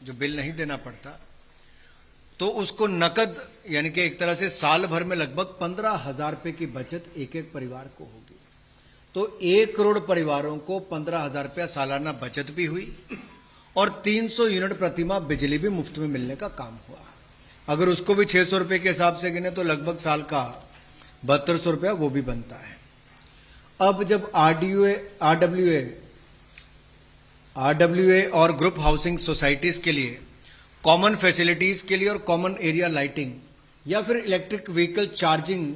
जो बिल नहीं देना पड़ता, तो उसको नकद यानी कि एक तरह से साल भर में लगभग 15,000 रुपए की बचत एक एक परिवार को होगी। तो 1 करोड़ परिवारों को 15,000 रुपया सालाना बचत भी हुई और 300 यूनिट प्रतिमाह बिजली भी मुफ्त में मिलने का काम हुआ। अगर उसको भी 600 रुपए के हिसाब से गिने तो लगभग साल का 7200 रुपया वो भी बनता है। अब जब आरडब्ल्यूए और ग्रुप हाउसिंग सोसाइटीज के लिए कॉमन फैसिलिटीज के लिए और कॉमन एरिया लाइटिंग या फिर इलेक्ट्रिक व्हीकल चार्जिंग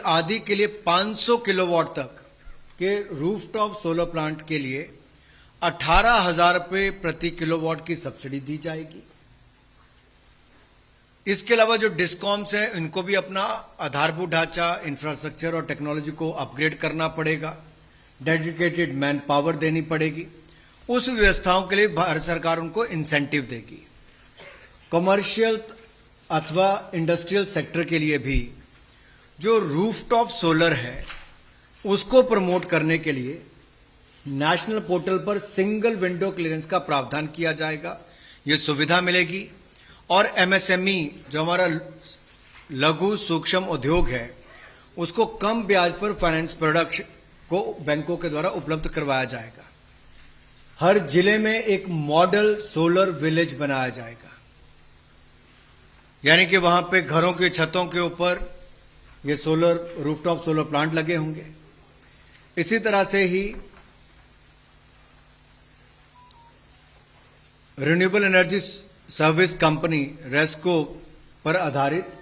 आदि के लिए 500 किलोवाट तक के रूफटॉप सोलर प्लांट के लिए 18,000 रुपये प्रति किलोवाट की सब्सिडी दी जाएगी। इसके अलावा जो डिस्कॉम्स हैं इनको भी अपना आधारभूत ढांचा, इंफ्रास्ट्रक्चर और टेक्नोलॉजी को अपग्रेड करना पड़ेगा, डेडिकेटेड मैन पावर देनी पड़ेगी। उस व्यवस्थाओं के लिए भारत सरकार उनको इंसेंटिव देगी। कमर्शियल अथवा इंडस्ट्रियल सेक्टर के लिए भी जो रूफटॉप सोलर है उसको प्रमोट करने के लिए नेशनल पोर्टल पर सिंगल विंडो क्लियरेंस का प्रावधान किया जाएगा। ये सुविधा मिलेगी और एमएसएमई जो हमारा लघु सूक्ष्म उद्योग है उसको कम ब्याज पर फाइनेंस प्रोडक्ट को बैंकों के द्वारा उपलब्ध करवाया जाएगा। हर जिले में एक मॉडल सोलर विलेज बनाया जाएगा, यानी कि वहां पे घरों के छतों के ऊपर ये रूफटॉप सोलर प्लांट लगे होंगे। इसी तरह से ही रिन्यूएबल एनर्जी सर्विस कंपनी रेस्को पर आधारित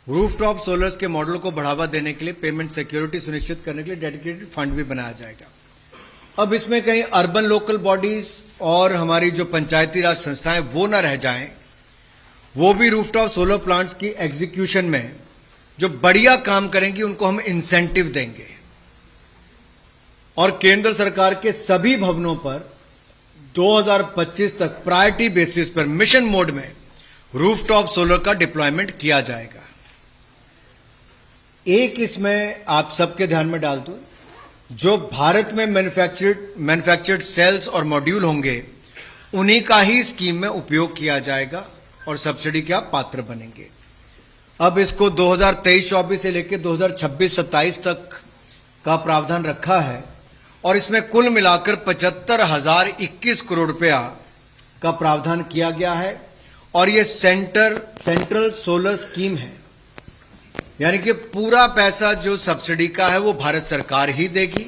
रूफटॉप सोलर्स के मॉडल को बढ़ावा देने के लिए पेमेंट सिक्योरिटी सुनिश्चित करने के लिए डेडिकेटेड फंड भी बनाया जाएगा। अब इसमें कहीं अर्बन लोकल बॉडीज और हमारी जो पंचायती राज संस्थाएं वो न रह जाएं, वो भी रूफटॉप सोलर प्लांट्स की एग्जीक्यूशन में जो बढ़िया काम करेंगी उनको हम इंसेंटिव देंगे और केंद्र सरकार के सभी भवनों पर 2025 तक प्रायोरिटी बेसिस पर मिशन मोड में रूफटॉप सोलर का डिप्लॉयमेंट किया जाएगा। एक इसमें आप सबके ध्यान में डाल दूं, जो भारत में मैन्युफैक्चर्ड सेल्स और मॉड्यूल होंगे उन्हीं का ही स्कीम में उपयोग किया जाएगा और सब्सिडी के आप पात्र बनेंगे। अब इसको 2023-24 से लेकर 2026-27 तक का प्रावधान रखा है और इसमें कुल मिलाकर 75,021 करोड़ रुपया का प्रावधान किया गया है और ये सेंट्रल सोलर स्कीम है, यानी कि पूरा पैसा जो सब्सिडी का है वो भारत सरकार ही देगी